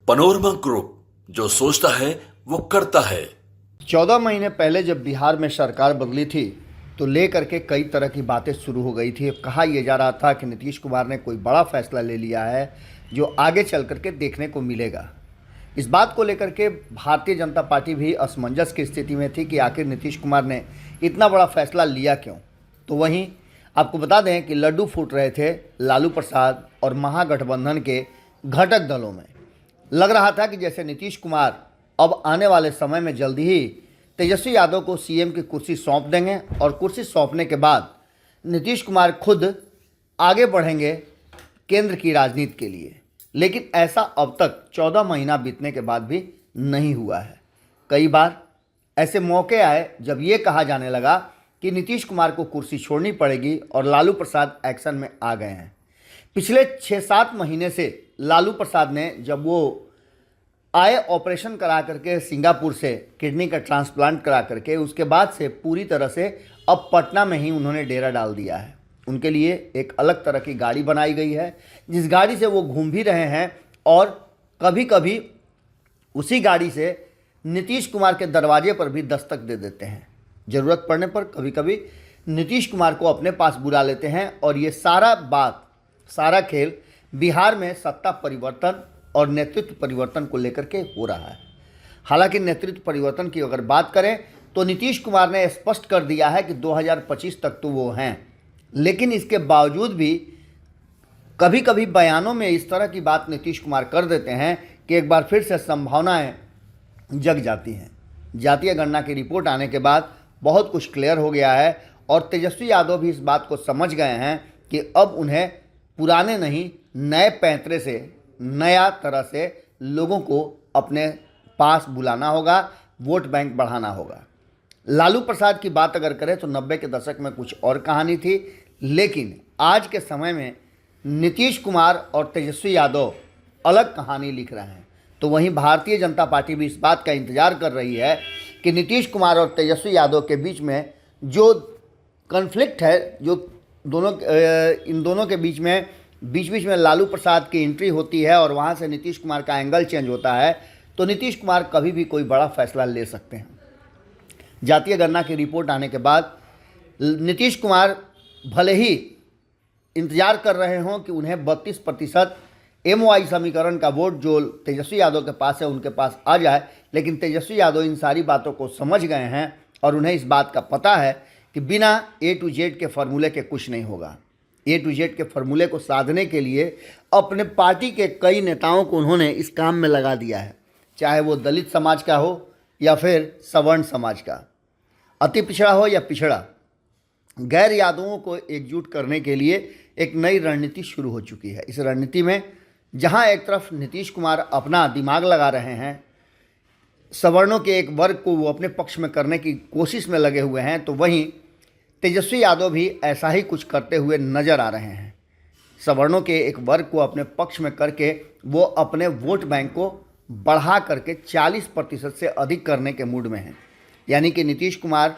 Panorama group, जो सोचता है वो करता है। 14 महीने पहले जब बिहार में सरकार बदली थी तो लेकर के कई तरह की बातें शुरू हो गई थी। कहा यह जा रहा था कि नीतीश कुमार ने कोई बड़ा फैसला ले लिया है जो आगे चल करके देखने को मिलेगा। इस बात को लेकर के भारतीय जनता पार्टी भी असमंजस की स्थिति में थी कि आखिर नीतीश कुमार ने इतना बड़ा फैसला लिया क्यों। तो वहीं आपको बता दें कि लड्डू फूट रहे थे लालू प्रसाद और महागठबंधन के घटक दलों में। लग रहा था कि जैसे नीतीश कुमार अब आने वाले समय में जल्दी ही तेजस्वी यादव को सीएम की कुर्सी सौंप देंगे और कुर्सी सौंपने के बाद नीतीश कुमार खुद आगे बढ़ेंगे केंद्र की राजनीति के लिए। लेकिन ऐसा अब तक 14 महीना बीतने के बाद भी नहीं हुआ है। कई बार ऐसे मौके आए जब ये कहा जाने लगा कि नीतीश कुमार को कुर्सी छोड़नी पड़ेगी और लालू प्रसाद एक्शन में आ गए हैं। पिछले 6-7 महीने से लालू प्रसाद ने जब वो आए ऑपरेशन करा करके सिंगापुर से किडनी का ट्रांसप्लांट करा करके, उसके बाद से पूरी तरह से अब पटना में ही उन्होंने डेरा डाल दिया है। उनके लिए एक अलग तरह की गाड़ी बनाई गई है जिस गाड़ी से वो घूम भी रहे हैं और कभी कभी उसी गाड़ी से नीतीश कुमार के दरवाजे पर भी दस्तक दे देते हैं। ज़रूरत पड़ने पर कभी कभी नीतीश कुमार को अपने पास बुला लेते हैं और ये सारा खेल बिहार में सत्ता परिवर्तन और नेतृत्व परिवर्तन को लेकर के हो रहा है। हालांकि नेतृत्व परिवर्तन की अगर बात करें तो नीतीश कुमार ने स्पष्ट कर दिया है कि 2025 तक तो वो हैं, लेकिन इसके बावजूद भी कभी कभी बयानों में इस तरह की बात नीतीश कुमार कर देते हैं कि एक बार फिर से संभावनाएं जग जाती हैं। जातीय गणना की रिपोर्ट आने के बाद बहुत कुछ क्लियर हो गया है और तेजस्वी यादव भी इस बात को समझ गए हैं कि अब उन्हें पुराने नहीं नए पैंतरे से नया तरह से लोगों को अपने पास बुलाना होगा, वोट बैंक बढ़ाना होगा। लालू प्रसाद की बात अगर करें तो 90 के दशक में कुछ और कहानी थी, लेकिन आज के समय में नीतीश कुमार और तेजस्वी यादव अलग कहानी लिख रहे हैं। तो वहीं भारतीय जनता पार्टी भी इस बात का इंतजार कर रही है कि नीतीश कुमार और तेजस्वी यादव के बीच में जो कॉन्फ्लिक्ट है, जो इन दोनों के बीच में लालू प्रसाद की एंट्री होती है और वहाँ से नीतीश कुमार का एंगल चेंज होता है, तो नीतीश कुमार कभी भी कोई बड़ा फैसला ले सकते हैं। जातीय गणना की रिपोर्ट आने के बाद नीतीश कुमार भले ही इंतजार कर रहे हों कि उन्हें 32% MOI समीकरण का वोट जो तेजस्वी यादव के पास है उनके पास आ जाए, लेकिन तेजस्वी यादव इन सारी बातों को समझ गए हैं और उन्हें इस बात का पता है कि बिना A to Z के फॉर्मूले के कुछ नहीं होगा। A to Z के फॉर्मूले को साधने के लिए अपने पार्टी के कई नेताओं को उन्होंने इस काम में लगा दिया है, चाहे वो दलित समाज का हो या फिर सवर्ण समाज का, अति पिछड़ा हो या पिछड़ा। गैर यादवों को एकजुट करने के लिए एक नई रणनीति शुरू हो चुकी है। इस रणनीति में जहां एक तरफ नीतीश कुमार अपना दिमाग लगा रहे हैं, सवर्णों के एक वर्ग को वो अपने पक्ष में करने की कोशिश में लगे हुए हैं, तो वहीं तेजस्वी यादव भी ऐसा ही कुछ करते हुए नजर आ रहे हैं। सवर्णों के एक वर्ग को अपने पक्ष में करके वो अपने वोट बैंक को बढ़ा करके 40% से अधिक करने के मूड में हैं। यानी कि नीतीश कुमार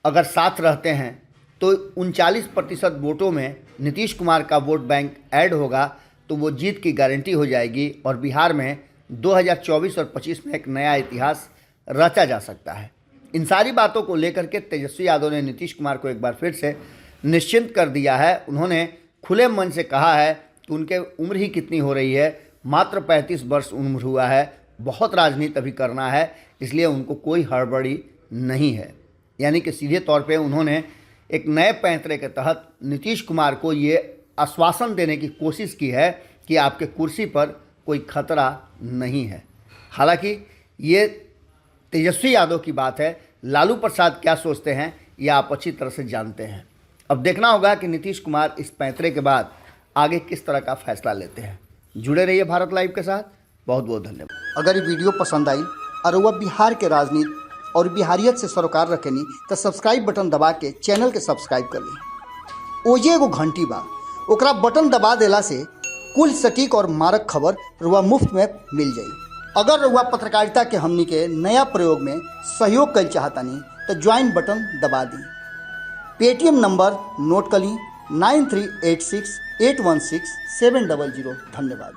अगर साथ रहते हैं तो 39% वोटों में नीतीश कुमार का वोट बैंक ऐड होगा तो वो जीत की गारंटी हो जाएगी और बिहार में 2024 और 25 में एक नया इतिहास रचा जा सकता है। इन सारी बातों को लेकर के तेजस्वी यादव ने नीतीश कुमार को एक बार फिर से निश्चिंत कर दिया है। उन्होंने खुले मन से कहा है कि उनके उम्र ही कितनी हो रही है, मात्र 35 वर्ष उम्र हुआ है, बहुत राजनीति अभी करना है, इसलिए उनको कोई हड़बड़ी नहीं है। यानी कि सीधे तौर पे उन्होंने एक नए पैंतरे के तहत नीतीश कुमार को ये आश्वासन देने की कोशिश की है कि आपके कुर्सी पर कोई खतरा नहीं है। हालांकि ये तेजस्वी यादव की बात है, लालू प्रसाद क्या सोचते हैं ये आप अच्छी तरह से जानते हैं। अब देखना होगा कि नीतीश कुमार इस पैंतरे के बाद आगे किस तरह का फैसला लेते हैं। जुड़े रहिए भारत लाइव के साथ। बहुत बहुत धन्यवाद। अगर ये वीडियो पसंद आई और वह बिहार के राजनीति और बिहारियत से सरोकार रखेनी तो सब्सक्राइब बटन दबा के चैनल के सब्सक्राइब कर ली। ओजे एगो घंटी बा, ओकरा बटन दबा देला से कुल सटीक और मारक खबर रुआ मुफ्त में मिल जाई। अगर रुआ पत्रकारिता के हमनी के नया प्रयोग में सहयोग कर चाहतनी तो ज्वाइन बटन दबा दी। पेटीएम नंबर नोट कर ली 9386816700। धन्यवाद।